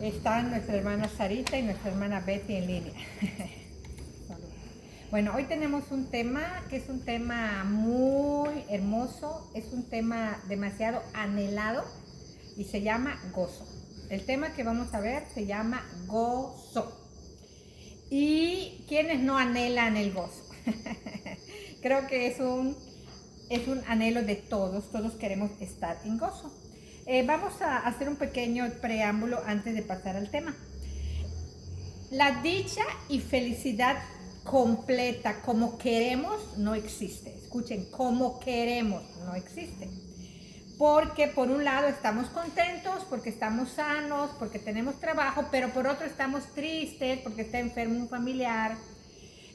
Están nuestra hermana Sarita y nuestra hermana Betty en línea. Bueno, hoy tenemos un tema que es un tema muy hermoso, es un tema demasiado anhelado y se llama gozo. El tema que vamos a ver se llama gozo. ¿Y quiénes no anhelan el gozo? Creo que es un anhelo de todos queremos estar en gozo. Vamos a hacer un pequeño preámbulo antes de pasar al tema. La dicha y felicidad completa como queremos no existe. Escuchen, como queremos no existe. Porque por un lado estamos contentos, porque estamos sanos, porque tenemos trabajo, pero por otro estamos tristes porque está enfermo un familiar.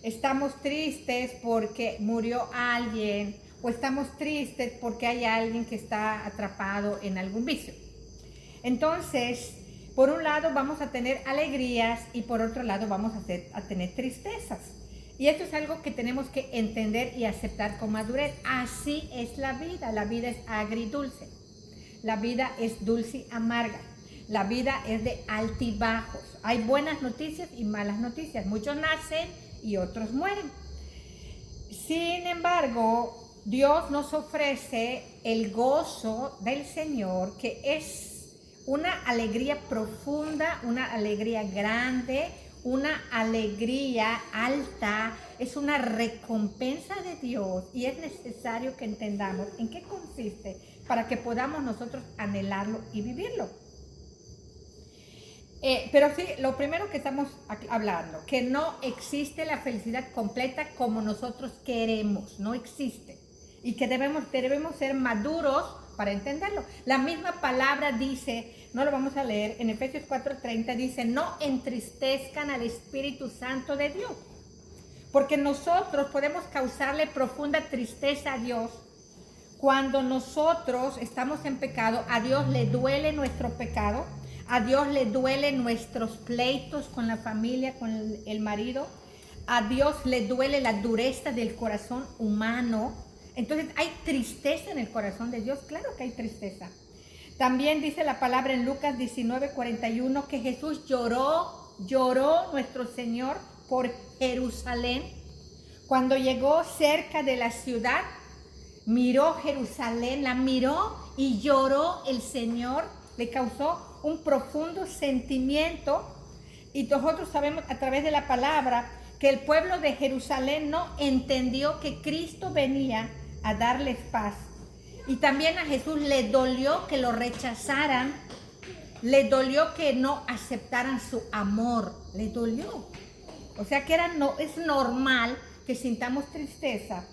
Estamos tristes porque murió alguien, o estamos tristes porque hay alguien que está atrapado en algún vicio. Entonces, por un lado vamos a tener alegrías y por otro lado vamos a tener tristezas. Y esto es algo que tenemos que entender y aceptar con madurez. Así es la vida es agridulce, la vida es dulce y amarga, la vida es de altibajos. Hay buenas noticias y malas noticias, muchos nacen y otros mueren. Sin embargo, Dios nos ofrece el gozo del Señor, que es una alegría profunda, una alegría grande, una alegría alta, es una recompensa de Dios y es necesario que entendamos en qué consiste para que podamos nosotros anhelarlo y vivirlo. Pero sí, lo primero que estamos hablando, que no existe la felicidad completa como nosotros queremos, no existe. Y que debemos ser maduros para entenderlo. La misma palabra dice, no lo vamos a leer, en Efesios 4:30 dice, no entristezcan al Espíritu Santo de Dios. Porque nosotros podemos causarle profunda tristeza a Dios. Cuando nosotros estamos en pecado, a Dios le duele nuestro pecado. A Dios le duelen nuestros pleitos con la familia, con el marido. A Dios le duele la dureza del corazón humano. Entonces hay tristeza en el corazón de Dios. Claro que hay tristeza. También dice la palabra en Lucas 19:41 que Jesús lloró nuestro Señor por Jerusalén. Cuando llegó cerca de la ciudad, miró Jerusalén, la miró y lloró el Señor. Le causó un profundo sentimiento, y nosotros sabemos a través de la palabra que el pueblo de Jerusalén no entendió que Cristo venía a darles paz. Y también a Jesús le dolió que lo rechazaran, le dolió que no aceptaran su amor, le dolió. O sea que es normal que sintamos tristeza.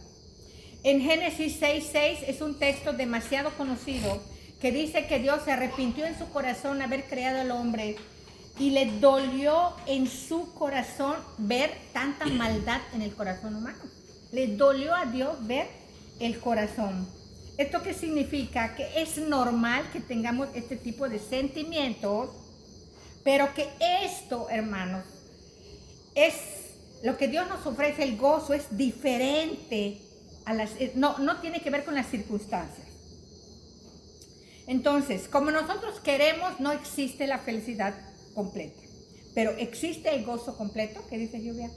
En Génesis 6:6 es un texto demasiado conocido que dice que Dios se arrepintió en su corazón haber creado al hombre y le dolió en su corazón ver tanta maldad en el corazón humano. Le dolió a Dios ver el corazón. ¿Esto qué significa? Que es normal que tengamos este tipo de sentimientos, pero que esto, hermanos, es lo que Dios nos ofrece, el gozo, es diferente no tiene que ver con las circunstancias. Entonces, como nosotros queremos, no existe la felicidad completa. Pero ¿existe el gozo completo? ¿Qué dice Lluvia?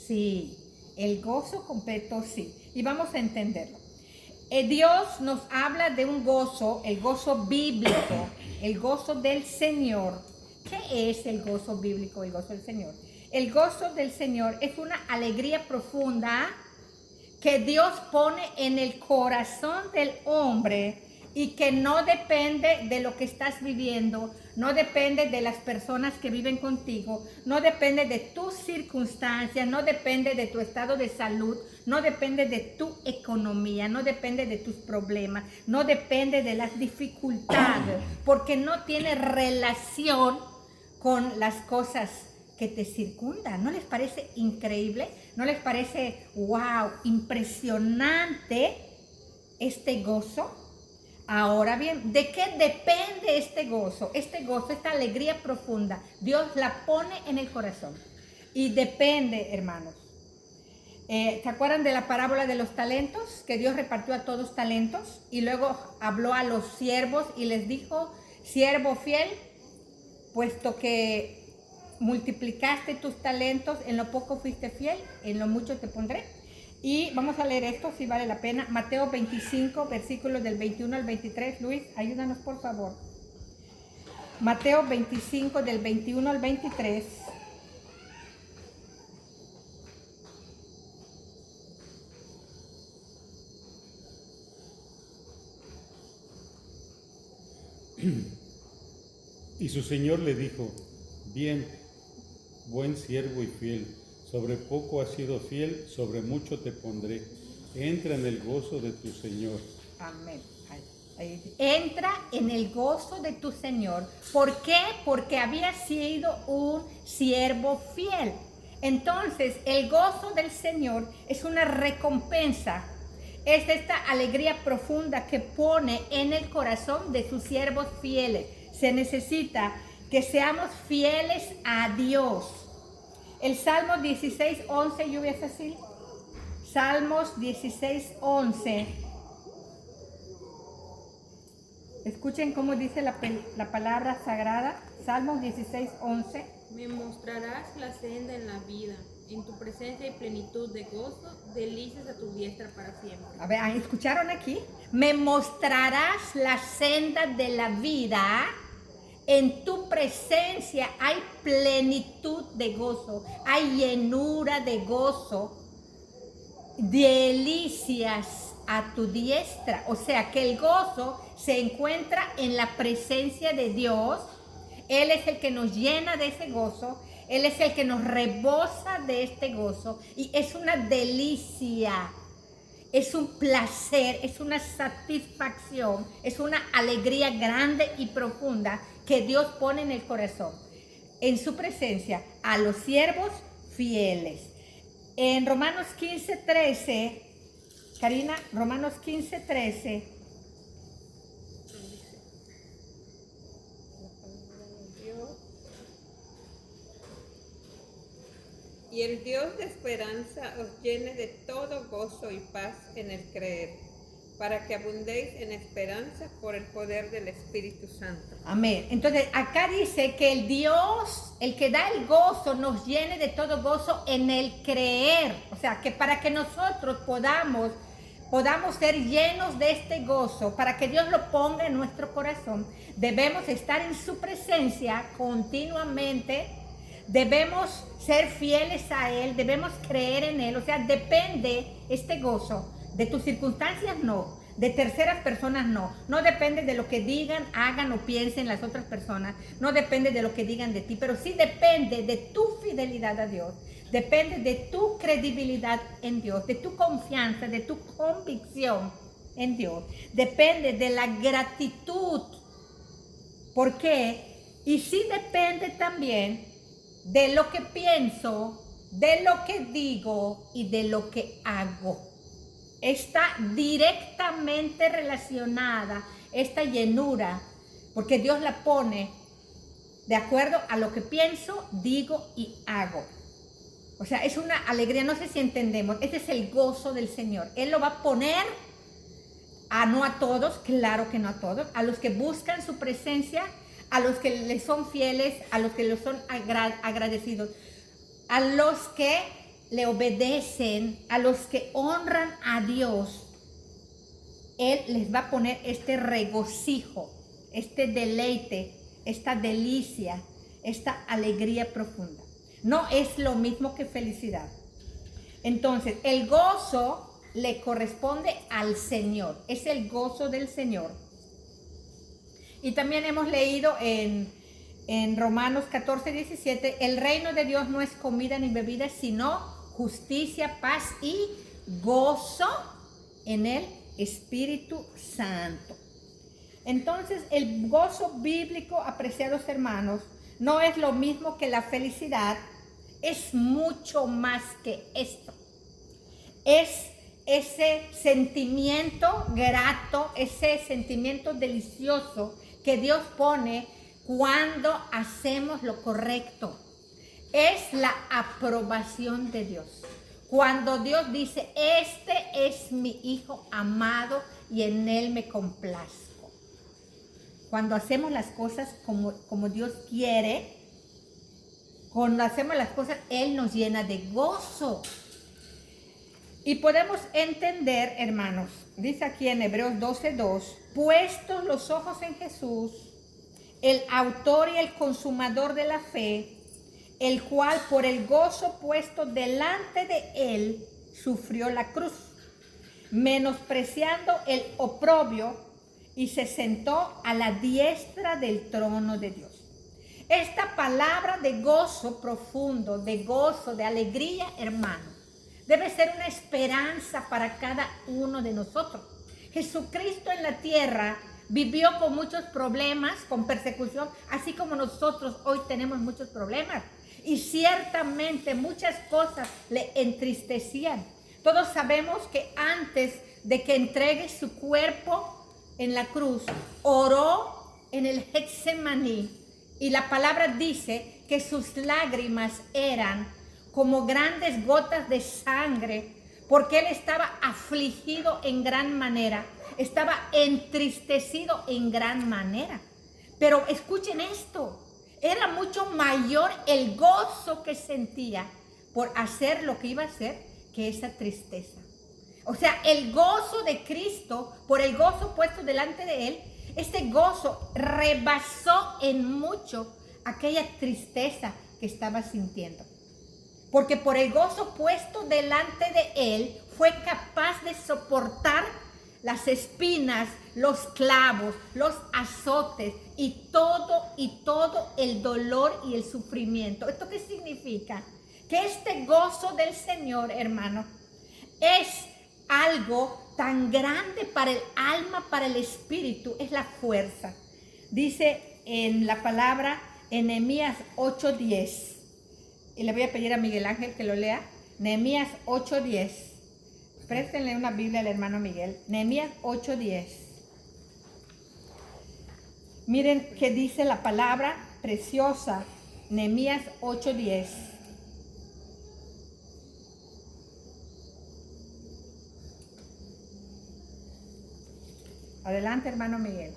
Sí, el gozo completo sí. Y vamos a entenderlo. Dios nos habla de un gozo, el gozo bíblico, el gozo del Señor. ¿Qué es el gozo bíblico, el gozo del Señor? El gozo del Señor es una alegría profunda que Dios pone en el corazón del hombre y que no depende de lo que estás viviendo, no depende de las personas que viven contigo, no depende de tus circunstancias, no depende de tu estado de salud, no depende de tu economía, no depende de tus problemas, no depende de las dificultades, porque no tiene relación con las cosas que te circundan. ¿No les parece increíble? ¿No les parece, wow, impresionante este gozo? Ahora bien, ¿de qué depende este gozo? Este gozo, esta alegría profunda, Dios la pone en el corazón. Y depende, hermanos. ¿Se acuerdan de la parábola de los talentos? Que Dios repartió a todos talentos y luego habló a los siervos y les dijo, siervo fiel puesto que multiplicaste tus talentos, en lo poco fuiste fiel, en lo mucho te pondré. Y vamos a leer esto, si vale la pena. Mateo 25, versículos del 21 al 23. Luis, ayúdanos por favor. Mateo 25, del 21 al 23. Y su señor le dijo: bien, buen siervo y fiel, sobre poco has sido fiel, sobre mucho te pondré. Entra en el gozo de tu Señor. Amén. Entra en el gozo de tu Señor. ¿Por qué? Porque había sido un siervo fiel. Entonces, el gozo del Señor es una recompensa. Es esta alegría profunda que pone en el corazón de sus siervos fieles. Se necesita que seamos fieles a Dios. El Salmo 16:11, yo voy a decir. Salmos 16:11. Escuchen cómo dice la palabra sagrada. Salmos 16:11. Me mostrarás la senda en la vida. En tu presencia hay plenitud de gozo, delicias a tu diestra para siempre. A ver, ¿escucharon aquí? Me mostrarás la senda de la vida. En tu presencia hay plenitud de gozo, hay llenura de gozo, delicias a tu diestra. O sea que el gozo se encuentra en la presencia de Dios. Él es el que nos llena de ese gozo. Él es el que nos rebosa de este gozo. Y es una delicia. Es un placer, es una satisfacción, es una alegría grande y profunda que Dios pone en el corazón, en su presencia, a los siervos fieles. En Romanos 15:13, Karina, Romanos 15:13. Y el Dios de esperanza os llene de todo gozo y paz en el creer, para que abundéis en esperanza por el poder del Espíritu Santo. Amén. Entonces, acá dice que el Dios, el que da el gozo, nos llene de todo gozo en el creer. O sea, que para que nosotros podamos ser llenos de este gozo, para que Dios lo ponga en nuestro corazón, debemos estar en su presencia continuamente. Debemos ser fieles a Él, debemos creer en Él. O sea, depende este gozo de tus circunstancias, no, de terceras personas, no. No depende de lo que digan, hagan o piensen las otras personas. No depende de lo que digan de ti, pero sí depende de tu fidelidad a Dios. Depende de tu credibilidad en Dios, de tu confianza, de tu convicción en Dios. Depende de la gratitud. ¿Por qué? Y sí depende también de lo que pienso, de lo que digo y de lo que hago. Está directamente relacionada esta llenura, porque Dios la pone de acuerdo a lo que pienso, digo y hago. O sea, es una alegría, no sé si entendemos, este es el gozo del Señor. Él lo va a poner no a todos, claro que no a todos, a los que buscan su presencia, a los que le son fieles, a los que le son agradecidos, a los que le obedecen, a los que honran a Dios. Él les va a poner este regocijo, este deleite, esta delicia, esta alegría profunda. No es lo mismo que felicidad. Entonces, el gozo le corresponde al Señor, es el gozo del Señor. Y también hemos leído en Romanos 14:17, el reino de Dios no es comida ni bebida, sino justicia, paz y gozo en el Espíritu Santo. Entonces, el gozo bíblico, apreciados hermanos, no es lo mismo que la felicidad, es mucho más que esto. Es ese sentimiento grato, ese sentimiento delicioso que Dios pone cuando hacemos lo correcto. Es la aprobación de Dios. Cuando Dios dice, este es mi Hijo amado y en Él me complazco. cuando hacemos las cosas como Dios quiere, cuando hacemos las cosas, Él nos llena de gozo. Y podemos entender, hermanos, dice aquí en Hebreos 12:2, puestos los ojos en Jesús, el autor y el consumador de la fe, el cual por el gozo puesto delante de Él sufrió la cruz, menospreciando el oprobio, y se sentó a la diestra del trono de Dios. Esta palabra de gozo profundo, de gozo, de alegría, hermano, debe ser una esperanza para cada uno de nosotros. Jesucristo en la tierra vivió con muchos problemas, con persecución, así como nosotros hoy tenemos muchos problemas. Y ciertamente muchas cosas le entristecían. Todos sabemos que antes de que entregue su cuerpo en la cruz, oró en el Getsemaní. Y la palabra dice que sus lágrimas eran como grandes gotas de sangre, porque él estaba afligido en gran manera, estaba entristecido en gran manera. Pero escuchen esto, era mucho mayor el gozo que sentía por hacer lo que iba a hacer que esa tristeza. O sea, el gozo de Cristo, por el gozo puesto delante de él, este gozo rebasó en mucho aquella tristeza que estaba sintiendo. Porque por el gozo puesto delante de él, fue capaz de soportar las espinas, los clavos, los azotes y todo el dolor y el sufrimiento. ¿Esto qué significa? Que este gozo del Señor, hermano, es algo tan grande para el alma, para el espíritu, es la fuerza. Dice en la palabra en Nehemías 8:10, y le voy a pedir a Miguel Ángel que lo lea, Nehemías 8:10. Préstenle una Biblia al hermano Miguel. Nehemías 8:10. Miren qué dice la palabra preciosa. Nehemías 8:10. Adelante, hermano Miguel.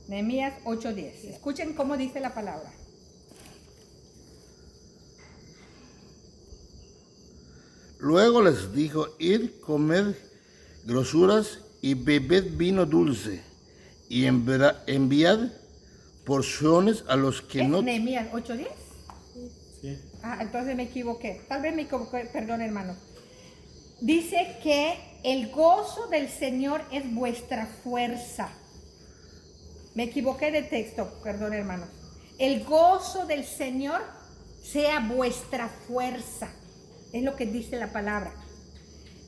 Nehemías 8:10. Escuchen cómo dice la palabra. Luego les dijo, id, comed grosuras y bebed vino dulce, y enviad porciones a los que ¿Es no... Nehemías 8:10? Sí. Ah, entonces me equivoqué. Tal vez me equivoqué, perdón, hermano. Dice que el gozo del Señor es vuestra fuerza. Me equivoqué de texto, perdón, hermano. El gozo del Señor sea vuestra fuerza. Es lo que dice la palabra.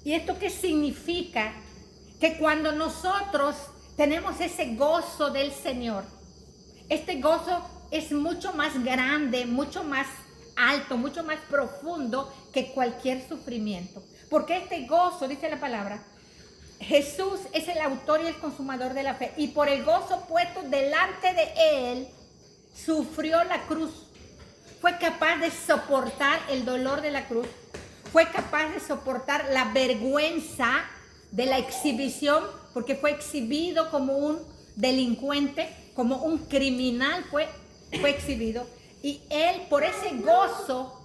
¿Y esto qué significa? Que cuando nosotros tenemos ese gozo del Señor, este gozo es mucho más grande, mucho más alto, mucho más profundo que cualquier sufrimiento. Porque este gozo, dice la palabra, Jesús es el autor y el consumador de la fe. Y por el gozo puesto delante de él, sufrió la cruz. Fue capaz de soportar el dolor de la cruz. Fue capaz de soportar la vergüenza de la exhibición, porque fue exhibido como un delincuente, como un criminal fue exhibido. Y él, por ese gozo,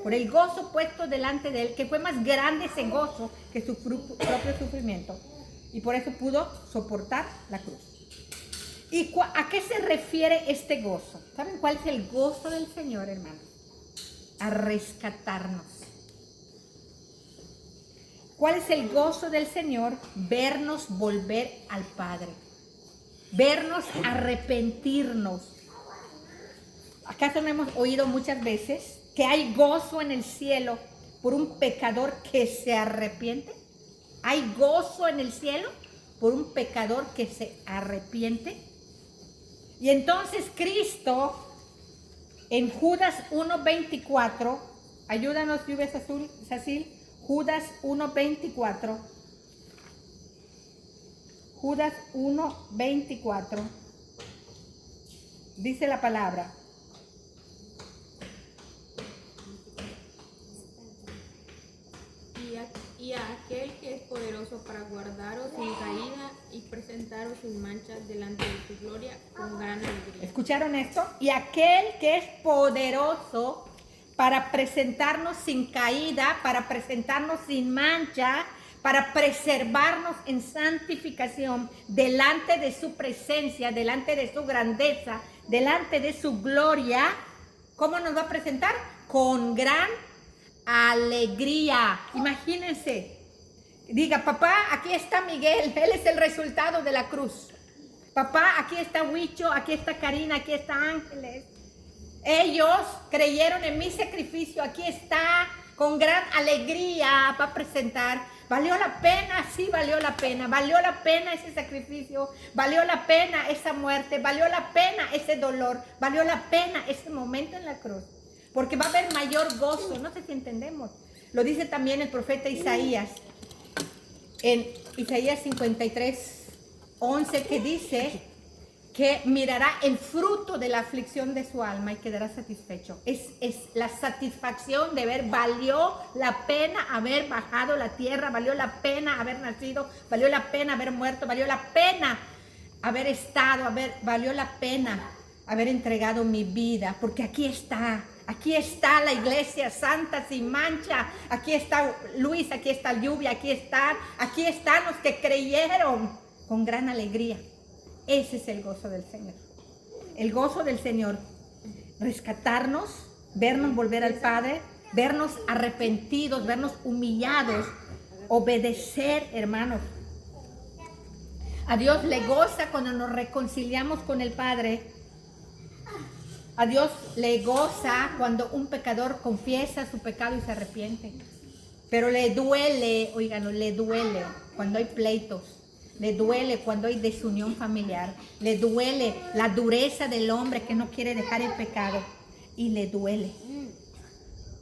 por el gozo puesto delante de él, que fue más grande ese gozo que su propio sufrimiento, y por eso pudo soportar la cruz. ¿Y a qué se refiere este gozo? ¿Saben cuál es el gozo del Señor, hermano? A rescatarnos. ¿Cuál es el gozo del Señor? Vernos volver al Padre. Vernos arrepentirnos. ¿Acaso no hemos oído muchas veces que hay gozo en el cielo por un pecador que se arrepiente? ¿Hay gozo en el cielo por un pecador que se arrepiente? Y entonces Cristo, en Judas 1:24, ayúdanos, Lluvia Sacil, Judas 1:24. Judas 1:24. Dice la palabra. y a aquel que es poderoso para guardaros sin caída y presentaros sin mancha delante de tu gloria con gran alegría. ¿Escucharon esto? Y aquel que es poderoso para presentarnos sin caída, para presentarnos sin mancha, para preservarnos en santificación delante de su presencia, delante de su grandeza, delante de su gloria. ¿Cómo nos va a presentar? Con gran alegría. Imagínense. Diga, papá, aquí está Miguel. Él es el resultado de la cruz. Papá, aquí está Huicho, aquí está Karina, aquí está Ángeles. Ellos creyeron en mi sacrificio. Aquí está, con gran alegría va a presentar. ¿Valió la pena? Sí, valió la pena. Valió la pena ese sacrificio. Valió la pena esa muerte. Valió la pena ese dolor. Valió la pena ese momento en la cruz. Porque va a haber mayor gozo. No sé si entendemos. Lo dice también el profeta Isaías. En Isaías 53:11, que dice que mirará el fruto de la aflicción de su alma y quedará satisfecho. Es la satisfacción de ver, valió la pena haber bajado la tierra, valió la pena haber nacido, valió la pena haber muerto, valió la pena haber estado, valió la pena haber entregado mi vida, porque aquí está la iglesia santa sin mancha, aquí está Luis, aquí está Lluvia, aquí están los que creyeron con gran alegría. Ese es el gozo del Señor. El gozo del Señor, rescatarnos, vernos volver al Padre, vernos arrepentidos, vernos humillados, obedecer, hermanos. A Dios le goza cuando nos reconciliamos con el Padre. A Dios le goza cuando un pecador confiesa su pecado y se arrepiente. Pero le duele, oíganlo, le duele cuando hay pleitos. Le duele cuando hay desunión familiar. Le duele la dureza del hombre que no quiere dejar el pecado. Y le duele.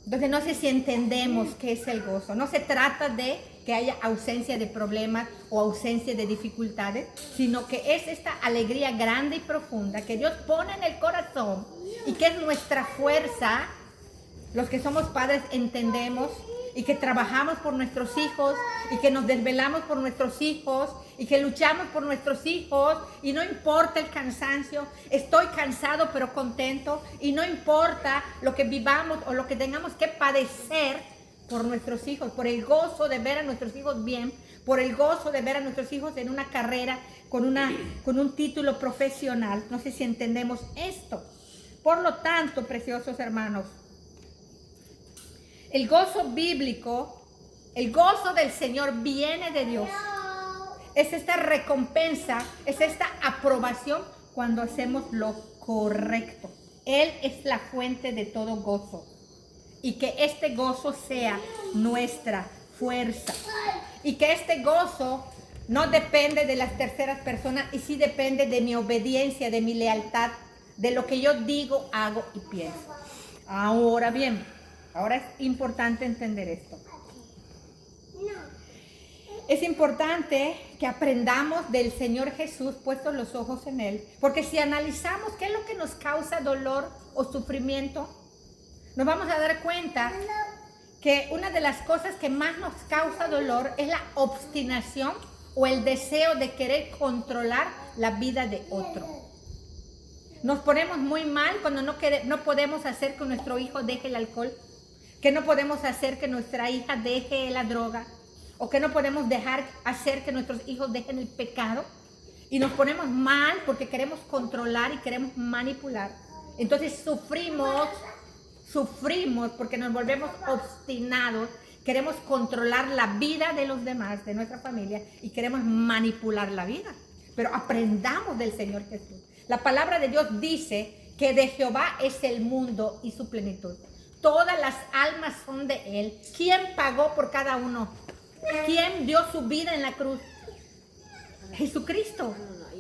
Entonces no sé si entendemos qué es el gozo. No se trata de que haya ausencia de problemas o ausencia de dificultades, sino que es esta alegría grande y profunda que Dios pone en el corazón y que es nuestra fuerza. Los que somos padres entendemos, y que trabajamos por nuestros hijos, y que nos desvelamos por nuestros hijos, y que luchamos por nuestros hijos, y no importa el cansancio, estoy cansado pero contento, y no importa lo que vivamos o lo que tengamos que padecer por nuestros hijos, por el gozo de ver a nuestros hijos bien, por el gozo de ver a nuestros hijos en una carrera, con un título profesional. No sé si entendemos esto. Por lo tanto, preciosos hermanos, el gozo bíblico, el gozo del Señor viene de Dios. Es esta recompensa, es esta aprobación cuando hacemos lo correcto. Él es la fuente de todo gozo. Y que este gozo sea nuestra fuerza. Y que este gozo no depende de las terceras personas, y sí depende de mi obediencia, de mi lealtad, de lo que yo digo, hago y pienso. Ahora bien, ahora es importante entender esto. Es importante que aprendamos del Señor Jesús, puestos los ojos en Él, porque si analizamos qué es lo que nos causa dolor o sufrimiento, nos vamos a dar cuenta que una de las cosas que más nos causa dolor es la obstinación o el deseo de querer controlar la vida de otro. Nos ponemos muy mal cuando no podemos hacer que nuestro hijo deje el alcohol, que no podemos hacer que nuestra hija deje la droga, o que no podemos hacer que nuestros hijos dejen el pecado, y nos ponemos mal porque queremos controlar y queremos manipular. Entonces sufrimos porque nos volvemos obstinados, queremos controlar la vida de los demás, de nuestra familia, y queremos manipular la vida. Pero aprendamos del Señor Jesús. La palabra de Dios dice que de Jehová es el mundo y su plenitud. Todas las almas son de Él. ¿Quién pagó por cada uno? ¿Quién dio su vida en la cruz? Jesucristo.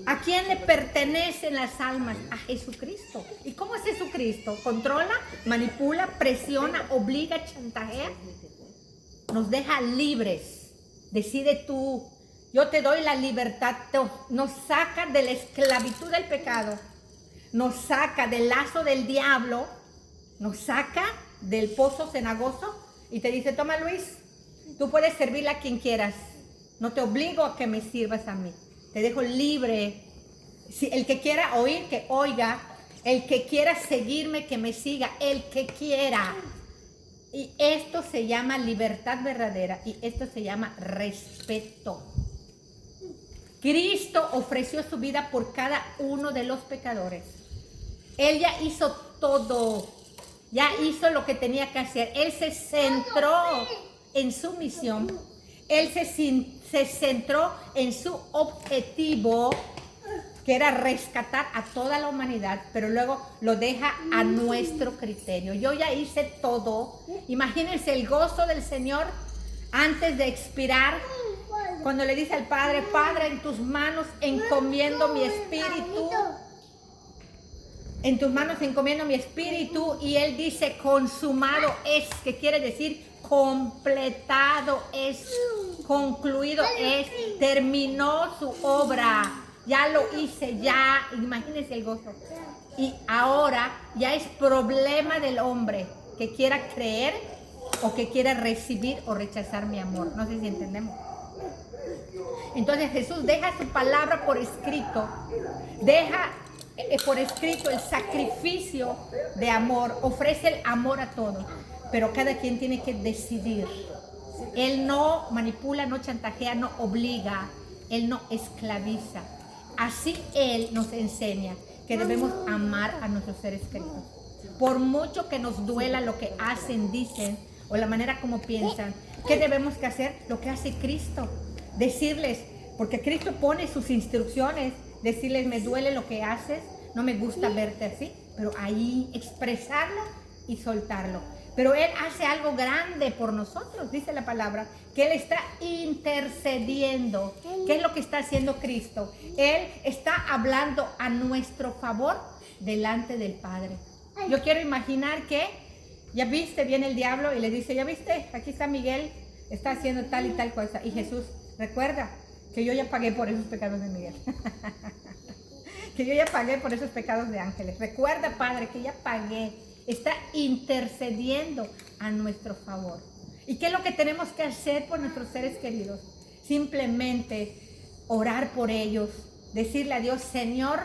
¿A quién le pertenecen las almas? A Jesucristo. ¿Y cómo es Jesucristo? ¿Controla, manipula, presiona, obliga, chantajea? Nos deja libres. Decide tú. Yo te doy la libertad. Nos saca de la esclavitud del pecado. Nos saca del lazo del diablo. Nos saca del pozo cenagoso y te dice: toma, Luis, Tú puedes servirle a quien quieras. No te obligo a que me sirvas a mí. Te dejo libre. Si el que quiera oír, que oiga. El que quiera seguirme, que me siga. El que quiera. Y esto se llama libertad verdadera. Y esto se llama respeto. Cristo ofreció su vida por cada uno de los pecadores. Él ya hizo todo. Ya hizo lo que tenía que hacer. Él se centró en su misión. Él se centró en su objetivo, que era rescatar a toda la humanidad, pero luego lo deja a nuestro criterio. Yo ya hice todo. Imagínense el gozo del Señor antes de expirar, cuando le dice al Padre: Padre, en tus manos encomiendo mi espíritu. En tus manos encomiendo mi espíritu. Y Él dice: consumado es, que quiere decir completado es, concluido es, terminó su obra. Ya lo hice, ya. Imagínense el gozo. Y ahora ya es problema del hombre que quiera creer o que quiera recibir o rechazar mi amor. No sé si entendemos. Entonces Jesús deja su palabra por escrito. Deja por escrito el sacrificio de amor. Ofrece el amor a todos. Pero cada quien tiene que decidir. Él no manipula, no chantajea, no obliga. Él no esclaviza. Así Él nos enseña que debemos amar a nuestros seres queridos. Por mucho que nos duela lo que hacen, dicen, o la manera como piensan, ¿qué debemos que hacer? Lo que hace Cristo. Decirles, porque Cristo pone sus instrucciones, decirles: me duele lo que haces, no me gusta verte así, pero ahí expresarlo y soltarlo. Pero Él hace algo grande por nosotros, dice la palabra, que Él está intercediendo. ¿Qué es lo que está haciendo Cristo? Él está hablando a nuestro favor delante del Padre. Yo quiero imaginar que, ya viste, viene el diablo y le dice: ya viste, aquí está Miguel, está haciendo tal y tal cosa. Y Jesús: recuerda que yo ya pagué por esos pecados de Miguel. Que yo ya pagué por esos pecados de Ángeles. Recuerda, Padre, que ya pagué. Está intercediendo a nuestro favor. ¿Y qué es lo que tenemos que hacer por nuestros seres queridos? Simplemente orar por ellos, decirle a Dios: Señor,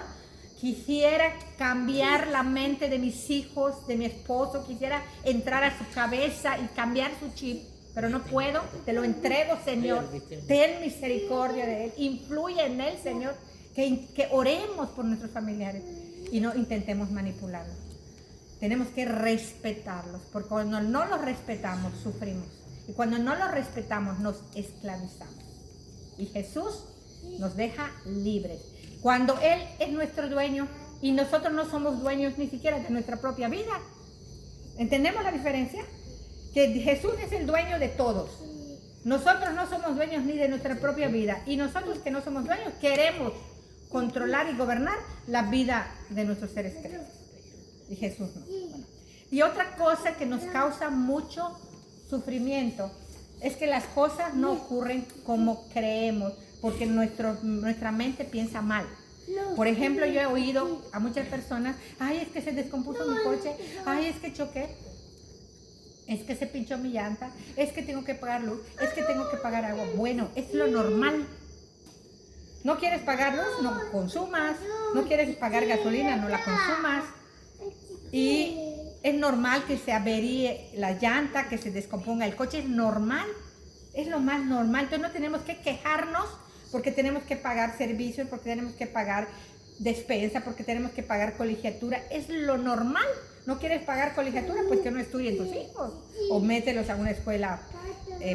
quisiera cambiar la mente de mis hijos, de mi esposo, quisiera entrar a su cabeza y cambiar su chip, pero no puedo. Te lo entrego, Señor. Ten misericordia de él, influye en él, Señor. Que oremos por nuestros familiares y no intentemos manipularlos. Tenemos que respetarlos, porque cuando no los respetamos, sufrimos. Y cuando no los respetamos, nos esclavizamos. Y Jesús nos deja libres. Cuando Él es nuestro dueño y nosotros no somos dueños ni siquiera de nuestra propia vida. ¿Entendemos la diferencia? Que Jesús es el dueño de todos. Nosotros no somos dueños ni de nuestra propia vida. Y nosotros, que no somos dueños, queremos controlar y gobernar la vida de nuestros seres queridos. Y Jesús no. Bueno. Y otra cosa que nos causa mucho sufrimiento es que las cosas no ocurren como creemos, porque nuestra mente piensa mal. Por ejemplo, yo he oído a muchas personas: ay, es que se descompuso mi coche, ay, es que choqué, es que se pinchó mi llanta, es que tengo que pagar luz, es que tengo que pagar agua. Bueno, es lo normal. ¿No quieres pagar luz? No consumas. ¿No quieres pagar gasolina? No la consumas. Y es normal que se averíe la llanta, que se descomponga el coche. Es normal. Es lo más normal. Entonces no tenemos que quejarnos porque tenemos que pagar servicios, porque tenemos que pagar despensa, porque tenemos que pagar colegiatura. Es lo normal. ¿No quieres pagar colegiatura? Pues que no estudien tus hijos. O mételos a una escuela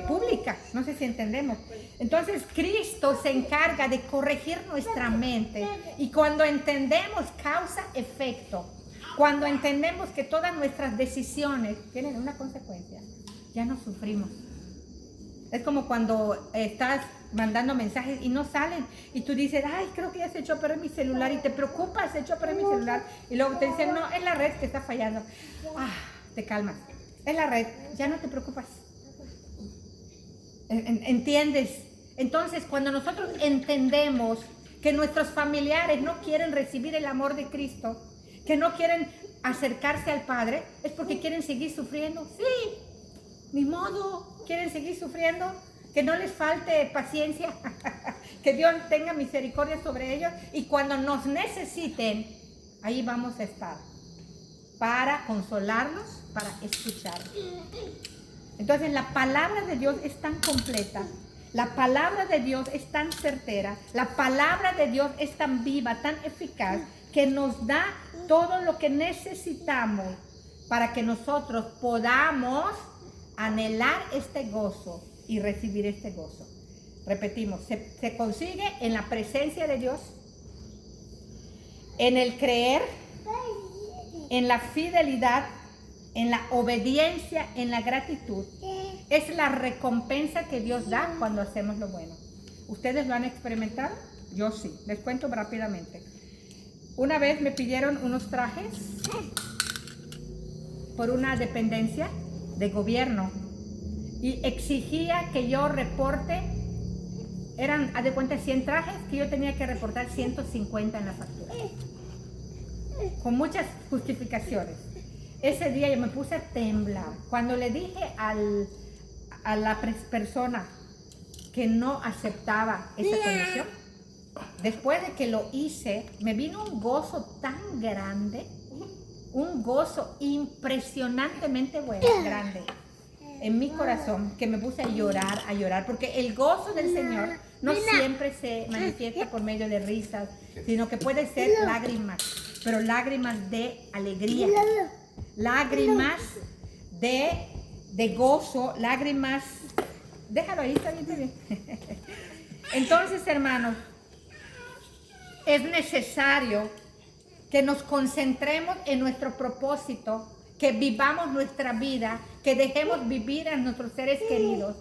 pública. No sé si entendemos. Entonces Cristo se encarga de corregir nuestra mente. Y cuando entendemos causa-efecto, cuando entendemos que todas nuestras decisiones tienen una consecuencia, ya no sufrimos. Es como cuando estás mandando mensajes y no salen. Y tú dices: ay, creo que ya se echó a perder mi celular. Y te preocupas: se echó a perder mi celular. Y luego te dicen: no, es la red que está fallando. Te calmas. Es la red. Ya no te preocupas. ¿Entiendes? Entonces, cuando nosotros entendemos que nuestros familiares no quieren recibir el amor de Cristo, que no quieren acercarse al Padre, es porque quieren seguir sufriendo. Sí, Ni modo, quieren seguir sufriendo, que no les falte paciencia, que Dios tenga misericordia sobre ellos y cuando nos necesiten, ahí vamos a estar para consolarlos, para escucharlos. Entonces la palabra de Dios es tan completa, la palabra de Dios es tan certera, la palabra de Dios es tan viva, tan eficaz, que nos da todo lo que necesitamos para que nosotros podamos anhelar este gozo y recibir este gozo. Repetimos, se consigue en la presencia de Dios, en el creer, en la fidelidad, en la obediencia, en la gratitud. Es la recompensa que Dios da cuando hacemos lo bueno. ¿Ustedes lo han experimentado? Yo sí. Les cuento rápidamente. Una vez me pidieron unos trajes por una dependencia de gobierno y exigía que yo reporte, eran, haz de cuenta, 100 trajes, que yo tenía que reportar 150 en la factura, con muchas justificaciones. Ese día yo me puse a temblar. Cuando le dije a la persona que no aceptaba esa condición, después de que lo hice, me vino un gozo tan grande, un gozo impresionantemente bueno, grande, en mi corazón, que me puse a llorar, porque el gozo del Señor no siempre se manifiesta por medio de risas, sino que puede ser lágrimas, pero lágrimas de alegría, lágrimas de gozo, lágrimas, déjalo ahí, está bien. Entonces, hermanos, es necesario que nos concentremos en nuestro propósito, que vivamos nuestra vida, que dejemos vivir a nuestros seres queridos,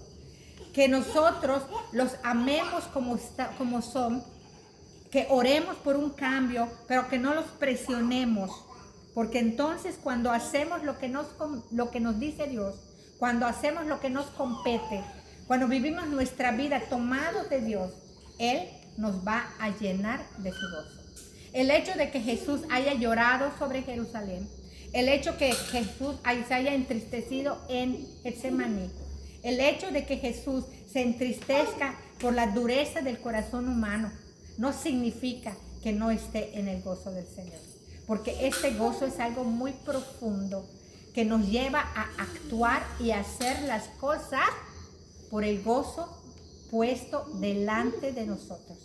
que nosotros los amemos como son, que oremos por un cambio, pero que no los presionemos, porque entonces cuando hacemos lo que nos dice Dios, cuando hacemos lo que nos compete, cuando vivimos nuestra vida tomados de Dios, Él nos va a llenar de su gozo. El hecho de que Jesús haya llorado sobre Jerusalén, el hecho que Jesús se haya entristecido en Getsemaní, el hecho de que Jesús se entristezca por la dureza del corazón humano, no significa que no esté en el gozo del Señor, porque este gozo es algo muy profundo que nos lleva a actuar y a hacer las cosas por el gozo puesto delante de nosotros.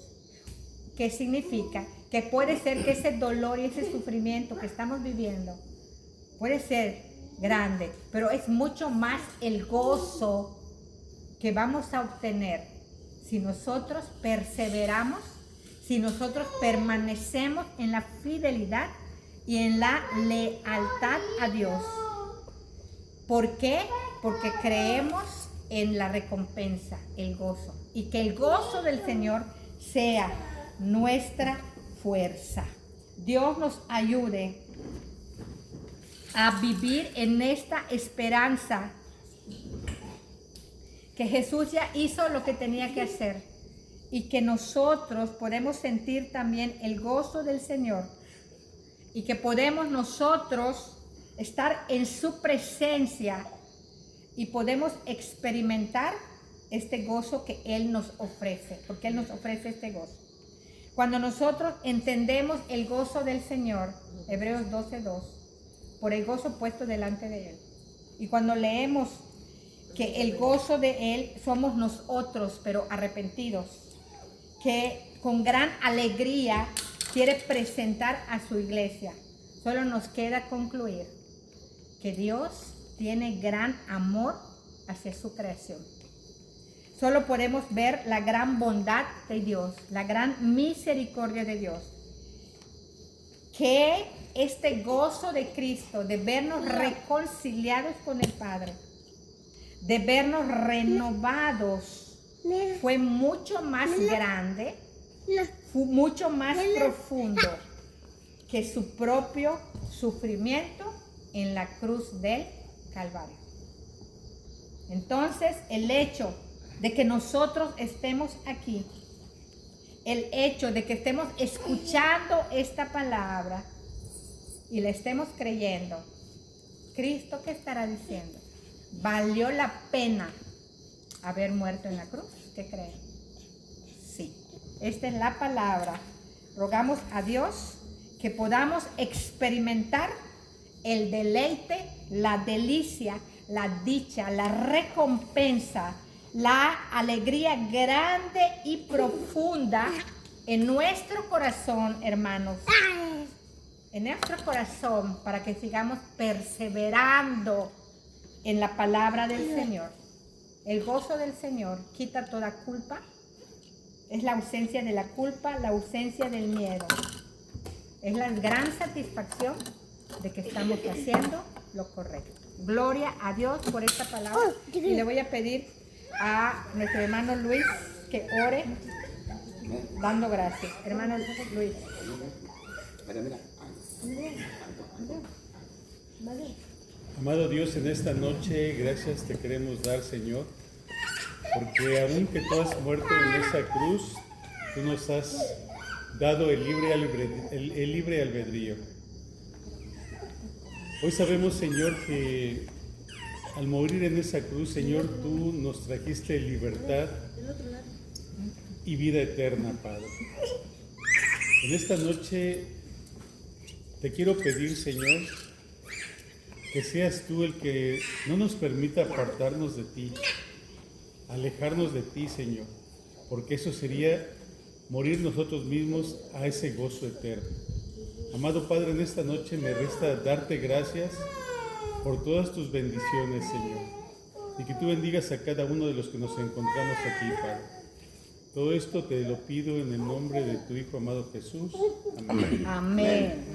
¿Qué significa? Que puede ser que ese dolor y ese sufrimiento que estamos viviendo puede ser grande, pero es mucho más el gozo que vamos a obtener si nosotros perseveramos, si nosotros permanecemos en la fidelidad y en la lealtad a Dios. ¿Por qué? Porque creemos en la recompensa, el gozo, y que el gozo del Señor sea nuestra fuerza. Dios nos ayude a vivir en esta esperanza que Jesús ya hizo lo que tenía que hacer y que nosotros podemos sentir también el gozo del Señor y que podemos nosotros estar en su presencia y podemos experimentar este gozo que Él nos ofrece, porque Él nos ofrece este gozo. Cuando nosotros entendemos el gozo del Señor, Hebreos 12:2, por el gozo puesto delante de Él. Y cuando leemos que el gozo de Él somos nosotros, pero arrepentidos, que con gran alegría quiere presentar a su iglesia. Solo nos queda concluir que Dios tiene gran amor hacia su creación. Solo podemos ver la gran bondad de Dios, la gran misericordia de Dios. Que este gozo de Cristo, de vernos reconciliados con el Padre, de vernos renovados, fue mucho más grande, fue mucho más profundo que su propio sufrimiento en la cruz del Calvario. Entonces, el hecho de que nosotros estemos aquí, el hecho de que estemos escuchando esta palabra y la estemos creyendo, Cristo, ¿qué estará diciendo? ¿Valió la pena haber muerto en la cruz? ¿Qué creen? Sí. Esta es la palabra. Rogamos a Dios que podamos experimentar el deleite, la delicia, la dicha, la recompensa, la alegría grande y profunda en nuestro corazón, hermanos. En nuestro corazón, para que sigamos perseverando en la palabra del Señor. El gozo del Señor quita toda culpa. Es la ausencia de la culpa, la ausencia del miedo. Es la gran satisfacción de que estamos haciendo lo correcto. Gloria a Dios por esta palabra. Y le voy a pedir a nuestro hermano Luis que ore dando gracias. Hermano Luis. Amado Dios, en esta noche gracias te queremos dar, Señor, porque aunque tú has muerto en esa cruz, tú nos has dado el libre albedrío. Hoy sabemos, Señor, que al morir en esa cruz, Señor, tú nos trajiste libertad y vida eterna, Padre. En esta noche te quiero pedir, Señor, que seas tú el que no nos permita apartarnos de ti, alejarnos de ti, Señor, porque eso sería morir nosotros mismos a ese gozo eterno. Amado Padre, en esta noche me resta darte gracias por todas tus bendiciones, Señor, y que tú bendigas a cada uno de los que nos encontramos aquí, Padre. Todo esto te lo pido en el nombre de tu Hijo amado Jesús. Amén. Amén.